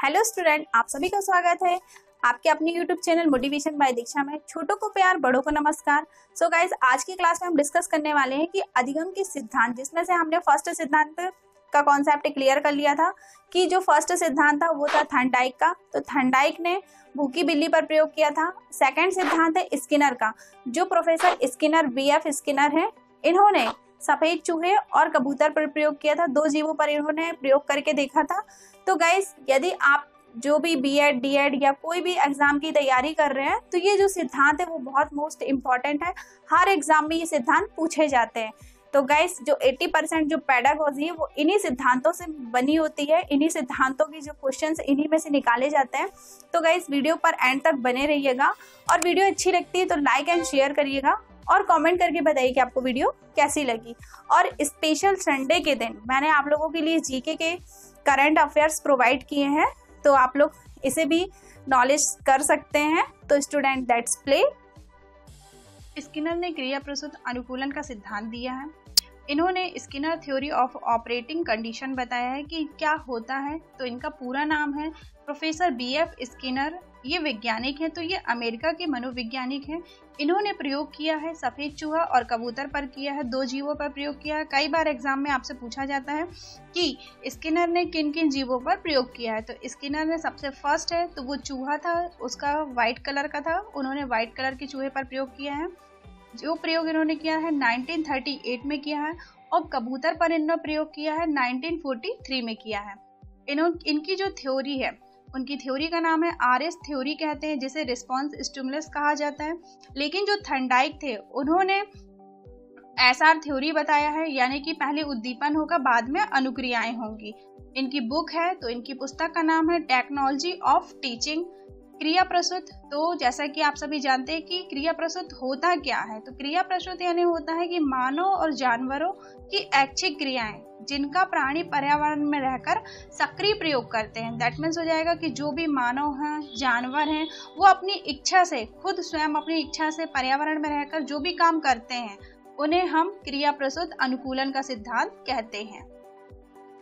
Hello student, आप सभी का स्वागत है आपके अपने यूट्यूब चैनल मोटिवेशन बाय दीक्षा में। छोटों को प्यार, बड़ों को नमस्कार। सो गाइस, आज की क्लास में हम डिस्कस करने वाले हैं कि अधिगम के सिद्धांत, जिसमें से हमने फर्स्ट सिद्धांत का कॉन्सेप्ट क्लियर कर लिया था कि जो फर्स्ट सिद्धांत था वो था थर्नडाइक का। तो थर्नडाइक ने भूखी बिल्ली पर प्रयोग किया था। सेकंड सिद्धांत है स्किनर का, जो प्रोफेसर स्किनर BF स्किनर है, इन्होंने सफेद चूहे और कबूतर पर प्रयोग किया था। दो जीवों पर इन्होंने प्रयोग करके देखा था। तो गाइस, यदि आप जो भी B.Ed, D.Ed या कोई भी एग्जाम की तैयारी कर रहे हैं तो ये जो सिद्धांत है वो बहुत मोस्ट इम्पॉर्टेंट है। हर एग्जाम में ये सिद्धांत पूछे जाते हैं। तो गाइस, जो 80% जो पेडागोजी है वो इन्हीं सिद्धांतों से बनी होती है। इन्हीं सिद्धांतों की जो क्वेश्चंस इन्हीं में से निकाले जाते हैं। तो गाइस, वीडियो पर एंड तक बने रहिएगा और वीडियो अच्छी लगती है तो लाइक एंड शेयर करिएगा और कमेंट करके बताइए कि आपको वीडियो कैसी लगी। और स्पेशल संडे के दिन मैंने आप लोगों के लिए जीके के करंट अफेयर्स प्रोवाइड किए हैं, तो आप लोग इसे भी नॉलेज कर सकते हैं। तो स्टूडेंट, लेट्स प्ले। स्किनर ने क्रिया प्रसूत अनुकूलन का सिद्धांत दिया है। इन्होंने Skinner theory of operating condition बताया है कि क्या होता है। तो इनका पूरा नाम है प्रोफेसर BF स्किनर। ये वैज्ञानिक हैं, तो ये अमेरिका के मनोवैज्ञानिक हैं। इन्होंने प्रयोग किया है सफ़ेद चूहा और कबूतर पर किया है, दो जीवों पर प्रयोग किया है। कई बार एग्जाम में आपसे पूछा जाता है कि स्किनर ने किन किन जीवों पर प्रयोग किया है। तो स्किनर ने सबसे फर्स्ट है तो वो चूहा था, उसका वाइट कलर का था, उन्होंने वाइट कलर के चूहे पर प्रयोग किया है। जो प्रयोग इन्होंने किया है 1938 में किया है और कबूतर पर इन्होंने प्रयोग किया है 1943 में किया है। इनकी जो थ्योरी है, उनकी थ्योरी का नाम है RS थ्योरी कहते हैं, जिसे रिस्पॉन्स स्टिमुलस कहा जाता है। लेकिन जो थर्नडाइक थे उन्होंने SR थ्योरी बताया है, यानी कि पहले उद्दीपन होगा बाद में अनुक्रियाएं होंगी। इनकी बुक है, तो इनकी पुस्तक का नाम है टेक्नोलॉजी ऑफ टीचिंग। क्रिया प्रसूत, तो जैसा कि आप सभी जानते हैं कि क्रिया प्रसूत होता क्या है। तो क्रिया प्रसूत यानी होता है कि मानव और जानवरों की ऐच्छिक क्रियाएं जिनका प्राणी पर्यावरण में रहकर सक्रिय प्रयोग करते हैं। दैट मीन्स हो जाएगा कि जो भी मानव हैं, जानवर हैं, वो अपनी इच्छा से, खुद स्वयं अपनी इच्छा से पर्यावरण में रहकर जो भी काम करते हैं उन्हें हम क्रिया प्रसूत अनुकूलन का सिद्धांत कहते हैं।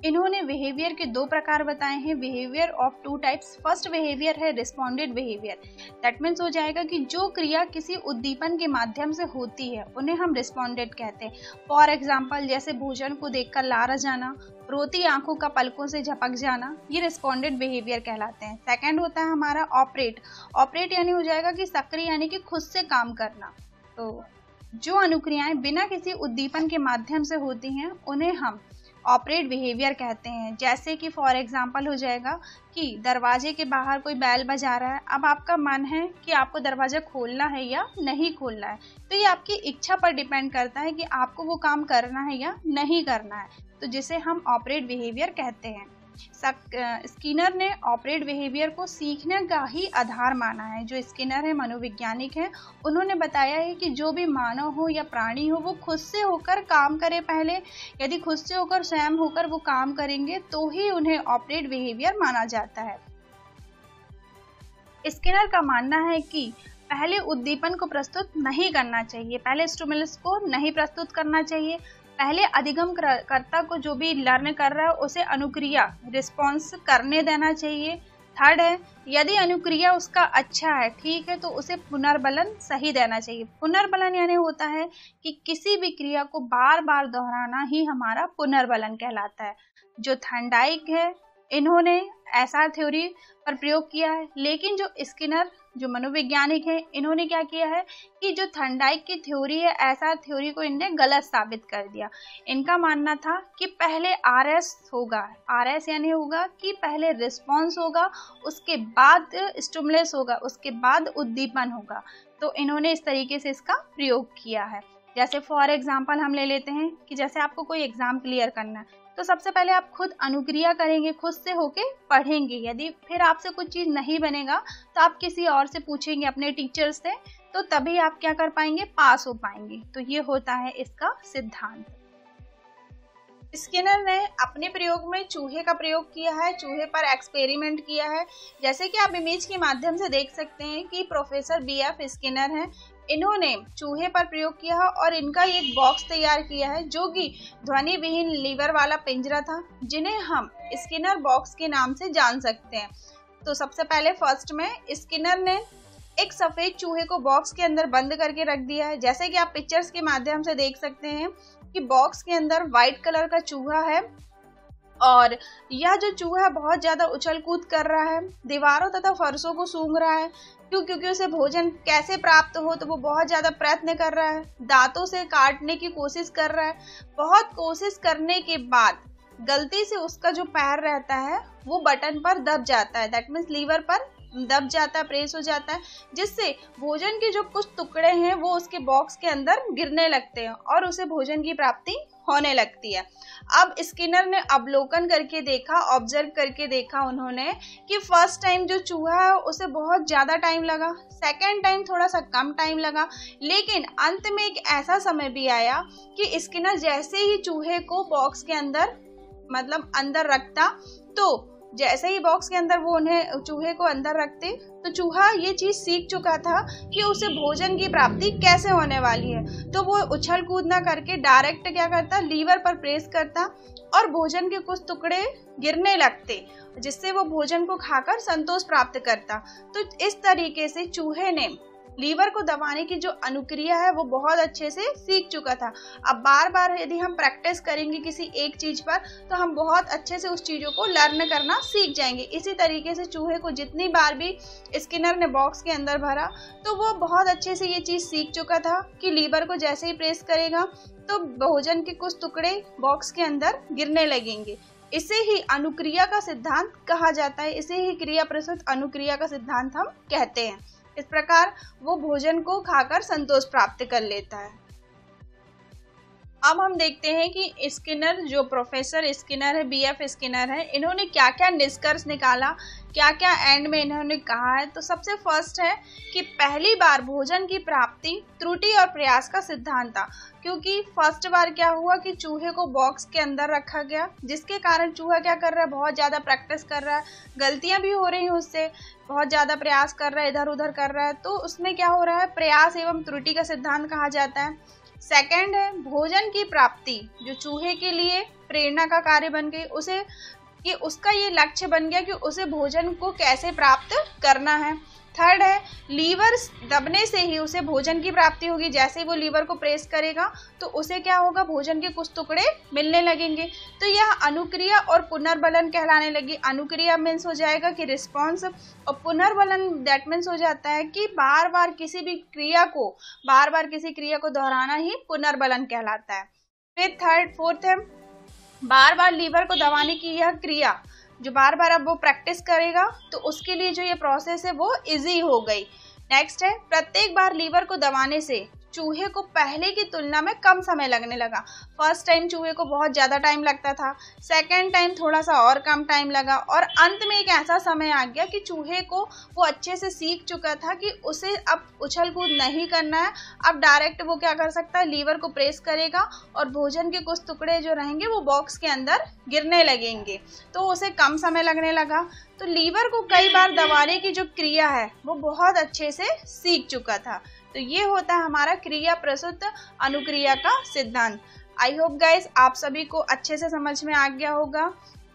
इन्होंने बिहेवियर के दो प्रकार बताए हैं, behaviour of two types. First behaviour है रिस्पॉन्डेड बिहेवियर। दैट मीन्स हो जाएगा कि जो क्रिया किसी उद्दीपन के माध्यम से होती है उन्हें हम रिस्पॉन्डेड कहते हैं। फॉर एग्जाम्पल, जैसे भोजन को देखकर लार जाना, रोती आंखों का पलकों से झपक जाना, ये रिस्पॉन्डेड बिहेवियर कहलाते हैं। सेकेंड होता है हमारा ऑपरेट। ऑपरेट यानी हो जाएगा कि सक्रिय, यानी कि खुद से काम करना। तो जो अनुक्रियाएं बिना किसी उद्दीपन के माध्यम से होती हैं उन्हें हम ऑपरेट बिहेवियर कहते हैं। जैसे कि फॉर एग्जांपल हो जाएगा कि दरवाजे के बाहर कोई बैल बजा रहा है, अब आपका मन है कि आपको दरवाजा खोलना है या नहीं खोलना है। तो ये आपकी इच्छा पर डिपेंड करता है कि आपको वो काम करना है या नहीं करना है, तो जिसे हम ऑपरेट बिहेवियर कहते हैं। स्किनर ने ऑपरेट बिहेवियर को सीखने का ही आधार माना है। जो स्किनर है, मनोवैज्ञानिक है, उन्होंने बताया है कि जो भी मानव हो या प्राणी हो वो खुद से होकर काम करे पहले। यदि खुद से होकर, स्वयं होकर वो काम करेंगे तो ही उन्हें ऑपरेट बिहेवियर माना जाता है। स्किनर का मानना है कि पहले उद्दीपन को प्रस्तुत नहीं करना चाहिए, पहले स्टिमुलस को नहीं प्रस्तुत करना चाहिए। पहले अधिगम कर्ता को, जो भी लर्न कर रहा है, उसे अनुक्रिया रिस्पॉन्स करने देना चाहिए। थर्ड है, यदि अनुक्रिया उसका अच्छा है, ठीक है, तो उसे पुनर्बलन सही देना चाहिए। पुनर्बलन यानी होता है कि किसी भी क्रिया को बार बार दोहराना ही हमारा पुनर्बलन कहलाता है। जो थर्नडाइक है, इन्होंने SR थ्योरी पर प्रयोग किया है। लेकिन जो स्किनर, जो मनोवैज्ञानिक है, इन्होंने क्या किया है कि जो थर्नडाइक की थ्योरी है, SR थ्योरी को इन्होंने गलत साबित कर दिया। इनका मानना था कि पहले RS होगा। RS यानी होगा कि पहले रिस्पॉन्स होगा, उसके बाद स्टिमुलस होगा, उसके बाद उद्दीपन होगा। तो इन्होंने इस तरीके से इसका प्रयोग किया है। जैसे फॉर एग्जाम्पल हम ले लेते हैं कि जैसे आपको कोई एग्जाम क्लियर करना है, तो सबसे पहले आप खुद अनुक्रिया करेंगे, खुद से होके पढ़ेंगे। यदि फिर आपसे कुछ चीज़ नहीं बनेगा तो आप किसी और से पूछेंगे, अपने टीचर से, तो तभी आप क्या कर पाएंगे, पास हो पाएंगे। तो ये होता है इसका सिद्धांत। स्किनर ने अपने प्रयोग में चूहे का प्रयोग किया है, चूहे पर एक्सपेरिमेंट किया है। जैसे कि आप इमेज के माध्यम से देख सकते हैं कि प्रोफेसर BF स्किनर हैं, इन्होंने चूहे पर प्रयोग किया है और इनका एक बॉक्स तैयार किया है जो कि ध्वनि विहीन लीवर वाला पिंजरा था, जिन्हें हम स्किनर बॉक्स के नाम से जान सकते हैं। तो सबसे पहले फर्स्ट में स्किनर ने एक सफेद चूहे को बॉक्स के अंदर बंद करके रख दिया है। जैसे कि आप पिक्चर्स के माध्यम से देख सकते हैं कि बॉक्स के अंदर व्हाइट कलर का चूहा है और यह जो चूहा बहुत ज्यादा उछल कूद कर रहा है, दीवारों तथा फर्शों को सूंघ रहा है। क्योंकि उसे भोजन कैसे प्राप्त हो, तो वो बहुत ज्यादा प्रयत्न कर रहा है, दांतों से काटने की कोशिश कर रहा है। बहुत कोशिश करने के बाद गलती से उसका जो पैर रहता है वो बटन पर दब जाता है, दैट मीन्स लीवर पर दब जाता है, प्रेस हो जाता है, जिससे भोजन के जो कुछ टुकड़े हैं वो उसके बॉक्स के अंदर गिरने लगते हैं और उसे भोजन की प्राप्ति होने लगती है। अब स्किनर ने अवलोकन करके देखा, ऑब्जर्व करके देखा उन्होंने कि फर्स्ट टाइम जो चूहा है उसे बहुत ज़्यादा टाइम लगा, सेकेंड टाइम थोड़ा सा कम टाइम लगा, लेकिन अंत में एक ऐसा समय भी आया कि स्किनर जैसे ही चूहे को बॉक्स के अंदर मतलब अंदर रखता, तो जैसे ही बॉक्स के अंदर वो उन्हें चूहे को अंदर रखते तो चूहा ये चीज सीख चुका था कि उसे भोजन की प्राप्ति कैसे होने वाली है। तो वो उछल कूद ना करके डायरेक्ट क्या करता, लीवर पर प्रेस करता और भोजन के कुछ टुकड़े गिरने लगते, जिससे वो भोजन को खाकर संतोष प्राप्त करता। तो इस तरीके से चूहे ने लीवर को दबाने की जो अनुक्रिया है वो बहुत अच्छे से सीख चुका था। अब बार बार यदि हम प्रैक्टिस करेंगे किसी एक चीज पर तो हम बहुत अच्छे से उस चीजों को लर्न करना सीख जाएंगे। इसी तरीके से चूहे को जितनी बार भी स्किनर ने बॉक्स के अंदर भरा तो वो बहुत अच्छे से ये चीज सीख चुका था कि लीवर को जैसे ही प्रेस करेगा तो भोजन के कुछ टुकड़े बॉक्स के अंदर गिरने लगेंगे। इसे ही अनुक्रिया का सिद्धांत कहा जाता है, इसे ही क्रिया प्रस्तुत अनुक्रिया का सिद्धांत हम कहते हैं। इस प्रकार वो भोजन को खाकर संतोष प्राप्त कर लेता है। अब हम देखते हैं कि स्किनर जो प्रोफेसर स्किनर है, बीएफ स्किनर है, इन्होंने क्या क्या निष्कर्ष निकाला, क्या क्या एंड में इन्होंने कहा है। तो सबसे फर्स्ट है कि पहली बार भोजन की प्राप्ति त्रुटि और प्रयास का सिद्धांत था, क्योंकि फर्स्ट बार क्या हुआ कि चूहे को बॉक्स के अंदर रखा गया, जिसके कारण चूहा क्या कर रहा है, बहुत ज़्यादा प्रैक्टिस कर रहा है, गलतियां भी हो रही हैं उससे, बहुत ज़्यादा प्रयास कर रहा है, इधर उधर कर रहा है, तो उसमें क्या हो रहा है, प्रयास एवं त्रुटि का सिद्धांत कहा जाता है। सेकंड है भोजन की प्राप्ति, जो चूहे के लिए प्रेरणा का कार्य बन गई, उसे कि उसका ये लक्ष्य बन गया कि उसे भोजन को कैसे प्राप्त करना है। थर्ड है लीवर दबने से ही उसे भोजन की प्राप्ति होगी, जैसे ही वो लीवर को प्रेस करेगा तो उसे क्या होगा, भोजन के कुछ टुकड़े मिलने लगेंगे। तो यह अनुक्रिया और पुनर्बलन कहलाने लगी। अनुक्रिया मीन्स हो जाएगा कि रिस्पॉन्स, और पुनर्बलन दैट मीन्स हो जाता है कि बार बार किसी किसी क्रिया को दोहराना ही पुनर्बलन कहलाता है। फिर फोर्थ है बार बार लीवर को दबाने की यह क्रिया, जो बार बार अब वो प्रैक्टिस करेगा तो उसके लिए जो ये प्रोसेस है वो इजी हो गई। नेक्स्ट है प्रत्येक बार लीवर को दबाने से चूहे को पहले की तुलना में कम समय लगने लगा। फर्स्ट टाइम चूहे को बहुत ज़्यादा टाइम लगता था, सेकेंड टाइम थोड़ा सा और कम टाइम लगा, और अंत में एक ऐसा समय आ गया कि चूहे को वो अच्छे से सीख चुका था कि उसे अब उछल कूद नहीं करना है। अब डायरेक्ट वो क्या कर सकता है, लीवर को प्रेस करेगा और भोजन के कुछ टुकड़े जो रहेंगे वो बॉक्स के अंदर गिरने लगेंगे, तो उसे कम समय लगने लगा। तो लीवर को कई बार दबाने की जो क्रिया है वो बहुत अच्छे से सीख चुका था। तो ये होता है हमारा क्रिया प्रस्तुत अनुक्रिया का सिद्धांत। आई होप गाइस आप सभी को अच्छे से समझ में आ गया होगा।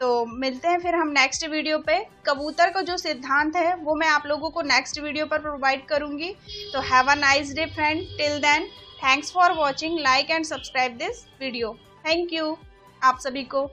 तो मिलते हैं फिर हम नेक्स्ट वीडियो पे। कबूतर का जो सिद्धांत है वो मैं आप लोगों को नेक्स्ट वीडियो पर प्रोवाइड करूंगी। तो have a nice day friend, till then thanks for watching, like and subscribe this video. Thank you आप सभी को।